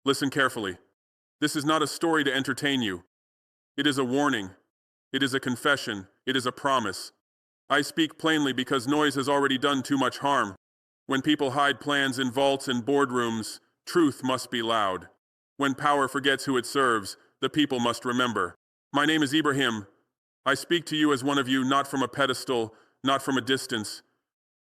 Listen carefully. This is not a story to entertain you. It is a warning. It is a confession. It is a promise. I speak plainly because noise has already done too much harm. When people hide plans in vaults and boardrooms, truth must be loud. When power forgets who it serves, the people must remember. My name is Ibrahim. I speak to you as one of you, not from a pedestal, not from a distance.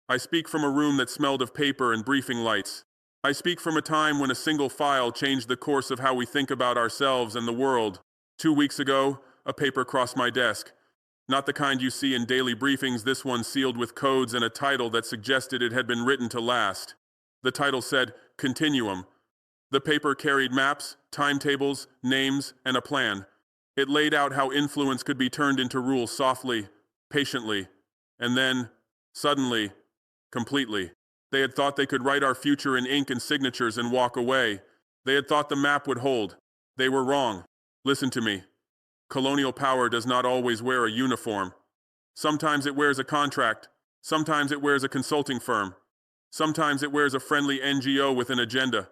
I speak from a room that smelled of paper and briefing lights. I speak from a time when a single file changed the course of how we think about ourselves and the world. 2 weeks ago, a paper crossed my desk. Not the kind you see in daily briefings, this one sealed with codes and a title that suggested it had been written to last. The title said, Continuum. The paper carried maps, timetables, names, and a plan. It laid out how influence could be turned into rules softly, patiently, and then, suddenly, completely. They had thought they could write our future in ink and signatures and walk away. They had thought the map would hold. They were wrong. Listen to me. Colonial power does not always wear a uniform. Sometimes it wears a contract. Sometimes it wears a consulting firm. Sometimes it wears a friendly NGO with an agenda.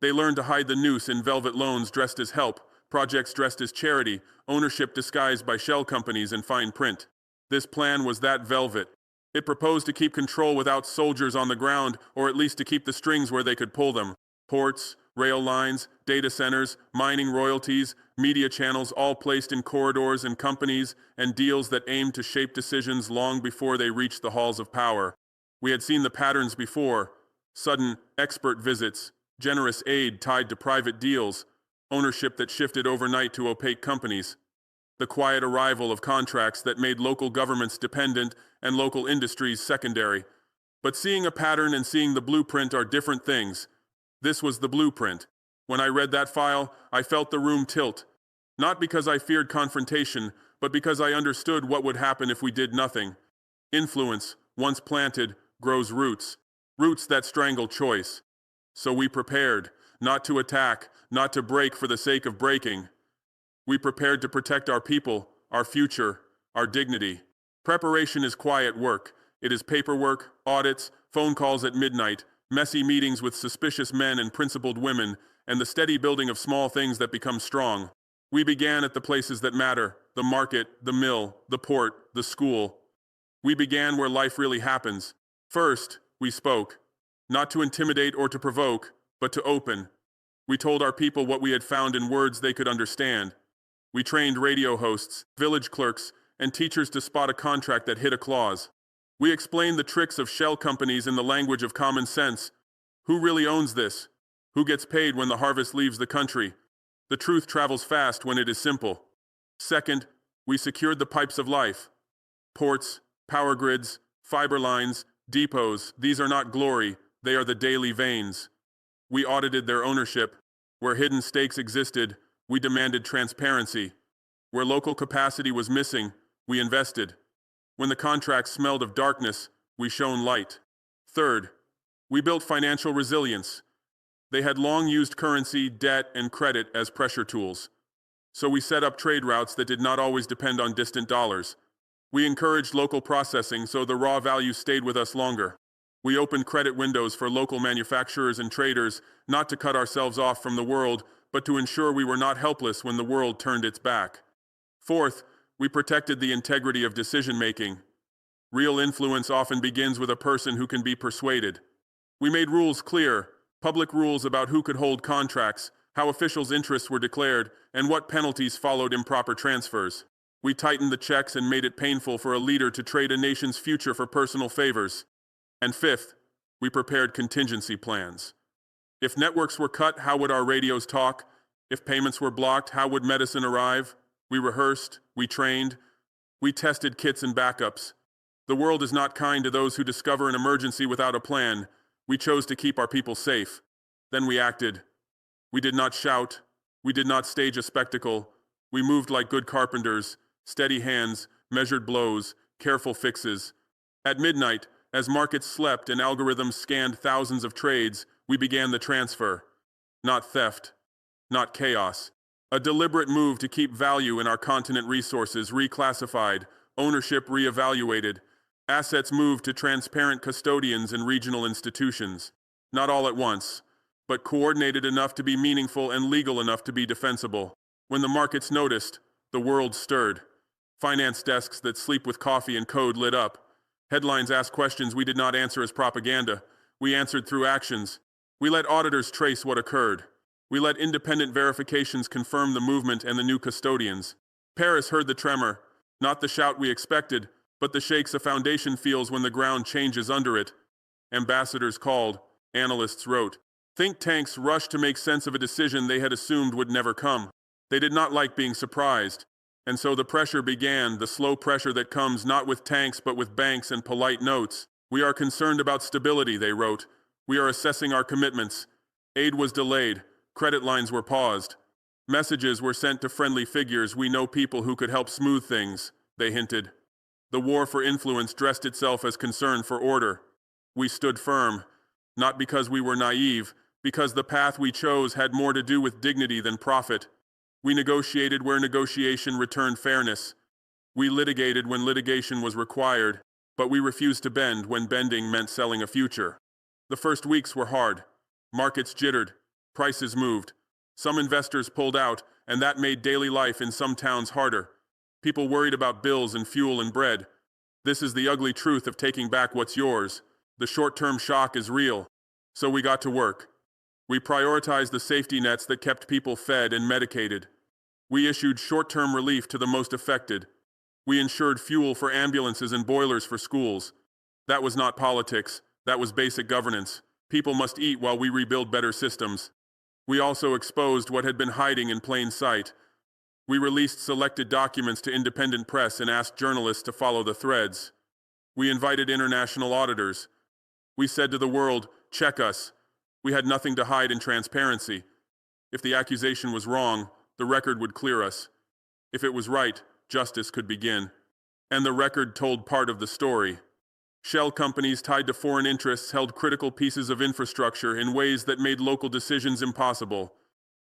They learn to hide the noose in velvet loans dressed as help, projects dressed as charity, ownership disguised by shell companies and fine print. This plan was that velvet. It proposed to keep control without soldiers on the ground, or at least to keep the strings where they could pull them. Ports, rail lines, data centers, mining royalties, media channels, all placed in corridors and companies and deals that aimed to shape decisions long before they reached the halls of power. We had seen the patterns before: sudden expert visits, generous aid tied to private deals, ownership that shifted overnight to opaque companies, the quiet arrival of contracts that made local governments dependent and local industries secondary. But seeing a pattern and seeing the blueprint are different things. This was the blueprint. When I read that file, I felt the room tilt. Not because I feared confrontation, but because I understood what would happen if we did nothing. Influence, once planted, grows roots. Roots that strangle choice. So we prepared, not to attack, not to break for the sake of breaking. We prepared to protect our people, our future, our dignity. Preparation is quiet work. It is paperwork, audits, phone calls at midnight, messy meetings with suspicious men and principled women, and the steady building of small things that become strong. We began at the places that matter: the market, the mill, the port, the school. We began where life really happens. First, we spoke, not to intimidate or to provoke, but to open. We told our people what we had found in words they could understand. We trained radio hosts, village clerks, and teachers to spot a contract that hid a clause. We explained the tricks of shell companies in the language of common sense. Who really owns this? Who gets paid when the harvest leaves the country? The truth travels fast when it is simple. Second, we secured the pipes of life. Ports, power grids, fiber lines, depots, these are not glory, they are the daily veins. We audited their ownership. Where hidden stakes existed, we demanded transparency. Where local capacity was missing, we invested. When the contracts smelled of darkness, we shone light. Third, we built financial resilience. They had long used currency, debt, and credit as pressure tools. So we set up trade routes that did not always depend on distant dollars. We encouraged local processing so the raw value stayed with us longer. We opened credit windows for local manufacturers and traders, not to cut ourselves off from the world, but to ensure we were not helpless when the world turned its back. Fourth, we protected the integrity of decision-making. Real influence often begins with a person who can be persuaded. We made rules clear, public rules about who could hold contracts, how officials' interests were declared, and what penalties followed improper transfers. We tightened the checks and made it painful for a leader to trade a nation's future for personal favors. And fifth, we prepared contingency plans. If networks were cut, how would our radios talk? If payments were blocked, how would medicine arrive? We rehearsed, we trained, we tested kits and backups. The world is not kind to those who discover an emergency without a plan. We chose to keep our people safe. Then we acted. We did not shout. We did not stage a spectacle. We moved like good carpenters, steady hands, measured blows, careful fixes. At midnight, as markets slept and algorithms scanned thousands of trades, we began the transfer. Not theft, not chaos. A deliberate move to keep value in our continent: resources reclassified, ownership reevaluated, assets moved to transparent custodians and regional institutions. Not all at once. but coordinated enough to be meaningful and legal enough to be defensible. When the markets noticed, the world stirred. Finance desks that sleep with coffee and code lit up. Headlines asked questions we did not answer as propaganda. We answered through actions. We let auditors trace what occurred. We let independent verifications confirm the movement and the new custodians. Paris heard the tremor, not the shout we expected, but the shakes a foundation feels when the ground changes under it. Ambassadors called, analysts wrote. Think tanks rushed to make sense of a decision they had assumed would never come. They did not like being surprised. And so the pressure began, the slow pressure that comes not with tanks but with banks and polite notes. We are concerned about stability, they wrote. We are assessing our commitments. Aid was delayed. Credit lines were paused. Messages were sent to friendly figures. We know people who could help smooth things, they hinted. The war for influence dressed itself as concern for order. We stood firm, not because we were naive, because the path we chose had more to do with dignity than profit. We negotiated where negotiation returned fairness. We litigated when litigation was required, but we refused to bend when bending meant selling a future. The first weeks were hard. Markets jittered. Prices moved. Some investors pulled out, and that made daily life in some towns harder. People worried about bills and fuel and bread. This is the ugly truth of taking back what's yours. The short-term shock is real. So we got to work. We prioritized the safety nets that kept people fed and medicated. We issued short-term relief to the most affected. We ensured fuel for ambulances and boilers for schools. That was not politics. That was basic governance. People must eat while we rebuild better systems. We also exposed what had been hiding in plain sight. We released selected documents to independent press and asked journalists to follow the threads. We invited international auditors. We said to the world, check us. We had nothing to hide in transparency. If the accusation was wrong, the record would clear us. If it was right, justice could begin. And the record told part of the story. Shell companies tied to foreign interests held critical pieces of infrastructure in ways that made local decisions impossible.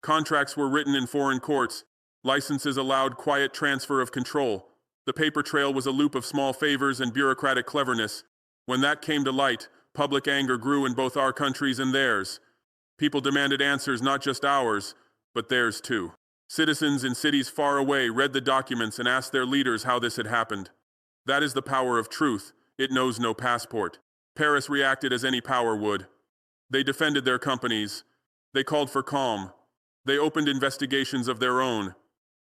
Contracts were written in foreign courts. Licenses allowed quiet transfer of control. The paper trail was a loop of small favors and bureaucratic cleverness. When that came to light, public anger grew in both our countries and theirs. People demanded answers, not just ours, but theirs too. Citizens in cities far away read the documents and asked their leaders how this had happened. That is the power of truth. It knows no passport. Paris reacted as any power would. They defended their companies. They called for calm. They opened investigations of their own.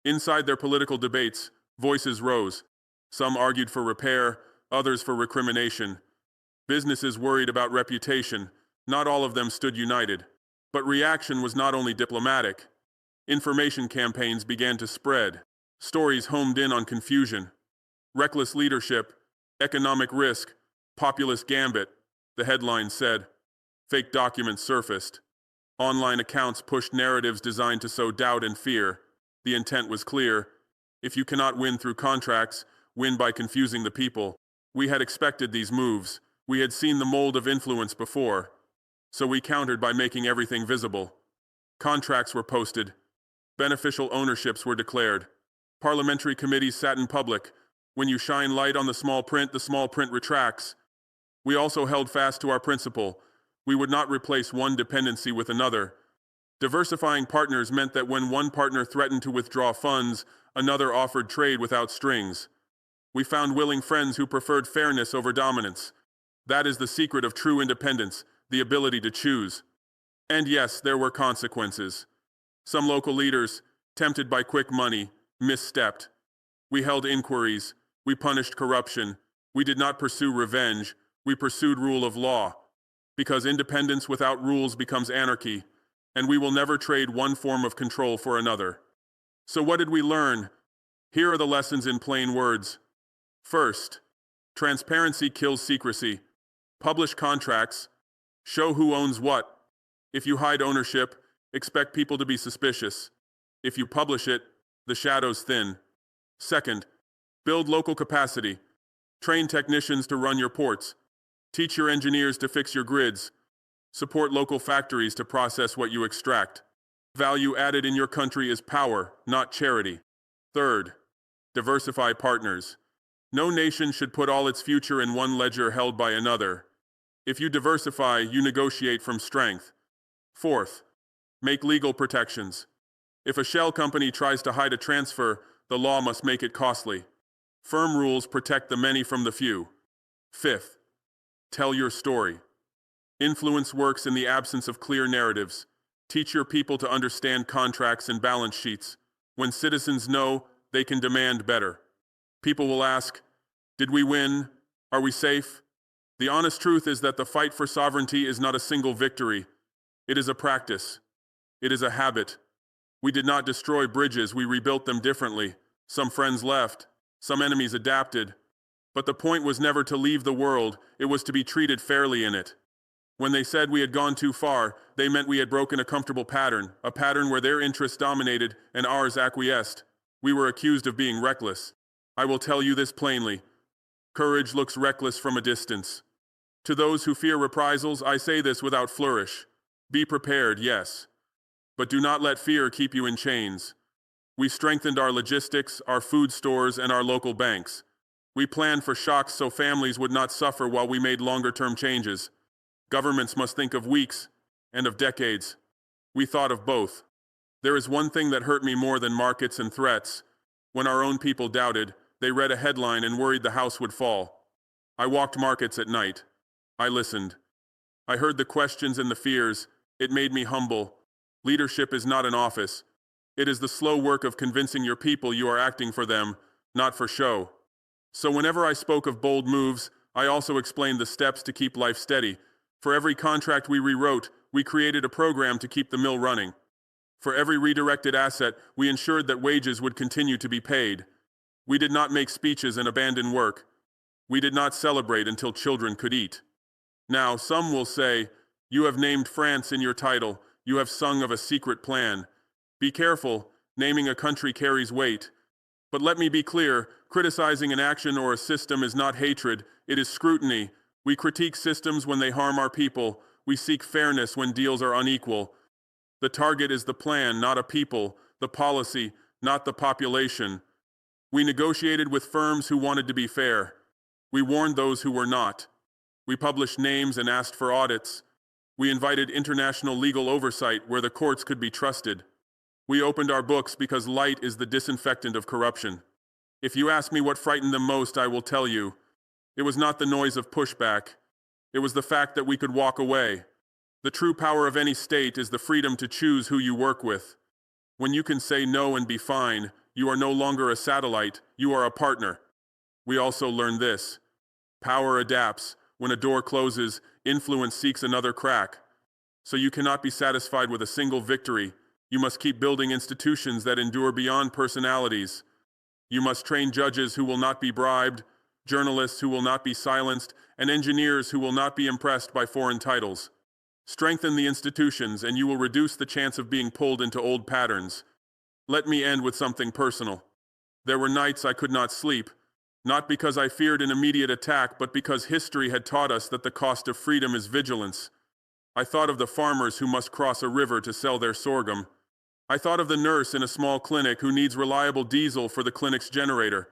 Inside their political debates, voices rose. Some argued for repair, others for recrimination. Businesses worried about reputation. Not all of them stood united. But reaction was not only diplomatic. Information campaigns began to spread. Stories homed in on confusion. Reckless leadership, economic risk, populist gambit, the headline said. Fake documents surfaced. Online accounts pushed narratives designed to sow doubt and fear. The intent was clear. If you cannot win through contracts, win by confusing the people. We had expected these moves. We had seen the mold of influence before. So we countered by making everything visible. Contracts were posted. Beneficial ownerships were declared. Parliamentary committees sat in public. When you shine light on the small print retracts. We also held fast to our principle. We would not replace one dependency with another. Diversifying partners meant that when one partner threatened to withdraw funds, another offered trade without strings. We found willing friends who preferred fairness over dominance. That is the secret of true independence, the ability to choose. And yes, there were consequences. Some local leaders, tempted by quick money, misstepped. We held inquiries. We punished corruption. We did not pursue revenge. We pursued rule of law. Because independence without rules becomes anarchy, and we will never trade one form of control for another. So what did we learn? Here are the lessons in plain words. First, transparency kills secrecy. Publish contracts. Show who owns what. If you hide ownership, expect people to be suspicious. If you publish it, the shadows thin. Second, build local capacity. Train technicians to run your ports. Teach your engineers to fix your grids. Support local factories to process what you extract. Value added in your country is power, not charity. Third, diversify partners. No nation should put all its future in one ledger held by another. If you diversify, you negotiate from strength. Fourth, make legal protections. If a shell company tries to hide a transfer, the law must make it costly. Firm rules protect the many from the few. Fifth, tell your story. Influence works in the absence of clear narratives. Teach your people to understand contracts and balance sheets. When citizens know, they can demand better. People will ask, did we win? Are we safe? The honest truth is that the fight for sovereignty is not a single victory. It is a practice. It is a habit. We did not destroy bridges, we rebuilt them differently. Some friends left, some enemies adapted. But the point was never to leave the world, it was to be treated fairly in it. When they said we had gone too far, they meant we had broken a comfortable pattern, a pattern where their interests dominated and ours acquiesced. We were accused of being reckless. I will tell you this plainly. Courage looks reckless from a distance. To those who fear reprisals, I say this without flourish. Be prepared, yes. But do not let fear keep you in chains. We strengthened our logistics, our food stores, and our local banks. We planned for shocks so families would not suffer while we made longer-term changes. Governments must think of weeks and of decades. We thought of both. There is one thing that hurt me more than markets and threats. When our own people doubted, they read a headline and worried the house would fall. I walked markets at night. I listened. I heard the questions and the fears. It made me humble. Leadership is not an office. It is the slow work of convincing your people you are acting for them, not for show. So whenever I spoke of bold moves, I also explained the steps to keep life steady. For every contract we rewrote, we created a program to keep the mill running. For every redirected asset, we ensured that wages would continue to be paid. We did not make speeches and abandon work. We did not celebrate until children could eat. Now, some will say, you have named France in your title, you have sung of a secret plan. Be careful, naming a country carries weight. But let me be clear, criticizing an action or a system is not hatred, it is scrutiny. We critique systems when they harm our people. We seek fairness when deals are unequal. The target is the plan, not a people, the policy, not the population. We negotiated with firms who wanted to be fair. We warned those who were not. We published names and asked for audits. We invited international legal oversight where the courts could be trusted. We opened our books because light is the disinfectant of corruption. If you ask me what frightened them most, I will tell you. It was not the noise of pushback. It was the fact that we could walk away. The true power of any state is the freedom to choose who you work with. When you can say no and be fine, you are no longer a satellite, you are a partner. We also learned this. Power adapts. When a door closes, influence seeks another crack. So you cannot be satisfied with a single victory. You must keep building institutions that endure beyond personalities. You must train judges who will not be bribed, journalists who will not be silenced, and engineers who will not be impressed by foreign titles. Strengthen the institutions and you will reduce the chance of being pulled into old patterns. Let me end with something personal. There were nights I could not sleep, not because I feared an immediate attack, but because history had taught us that the cost of freedom is vigilance. I thought of the farmers who must cross a river to sell their sorghum. I thought of the nurse in a small clinic who needs reliable diesel for the clinic's generator.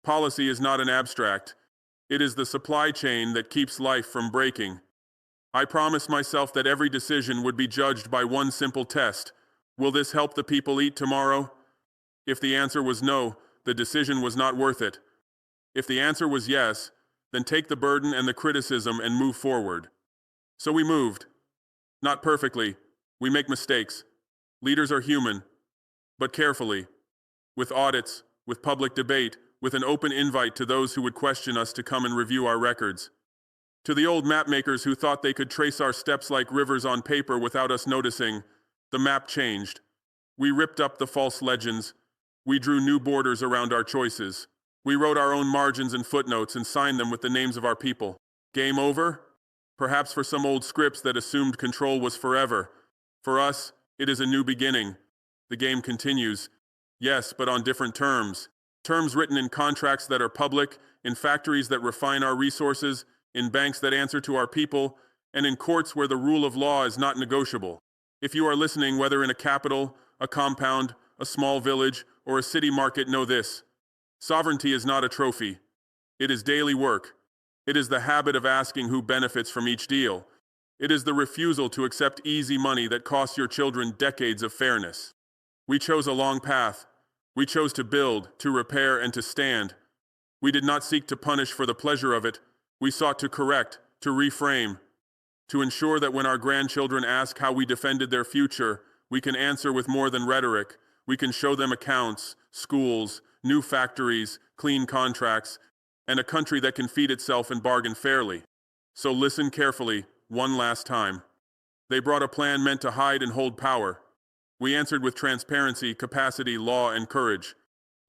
Policy is not an abstract. It is the supply chain that keeps life from breaking. I promised myself that every decision would be judged by one simple test. Will this help the people eat tomorrow? If the answer was no, the decision was not worth it. If the answer was yes, then take the burden and the criticism and move forward. So we moved. Not perfectly. We make mistakes. Leaders are human. But carefully. With audits, with public debate, with an open invite to those who would question us to come and review our records. To the old mapmakers who thought they could trace our steps like rivers on paper without us noticing, the map changed. We ripped up the false legends. We drew new borders around our choices. We wrote our own margins and footnotes and signed them with the names of our people. Game over? Perhaps for some old scripts that assumed control was forever. For us, it is a new beginning. The game continues. Yes, but on different terms. Terms written in contracts that are public, in factories that refine our resources, in banks that answer to our people, and in courts where the rule of law is not negotiable. If you are listening, whether in a capital, a compound, a small village, or a city market, know this. Sovereignty is not a trophy. It is daily work. It is the habit of asking who benefits from each deal. It is the refusal to accept easy money that costs your children decades of fairness. We chose a long path. We chose to build, to repair, and to stand. We did not seek to punish for the pleasure of it. We sought to correct, to reframe, to ensure that when our grandchildren ask how we defended their future, we can answer with more than rhetoric. We can show them accounts, schools, new factories, clean contracts, and a country that can feed itself and bargain fairly. So listen carefully, one last time. They brought a plan meant to hide and hold power. We answered with transparency, capacity, law, and courage.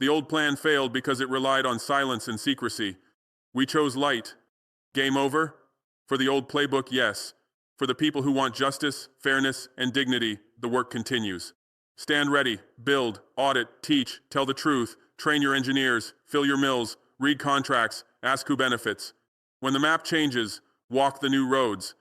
The old plan failed because it relied on silence and secrecy. We chose light. Game over? For the old playbook, yes. For the people who want justice, fairness, and dignity, the work continues. Stand ready, build, audit, teach, tell the truth, train your engineers, fill your mills, read contracts, ask who benefits. When the map changes, walk the new roads.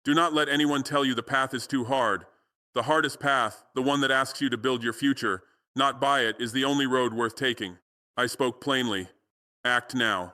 Do not let anyone tell you the path is too hard. The hardest path, the one that asks you to build your future, not buy it, is the only road worth taking. I spoke plainly. Act now.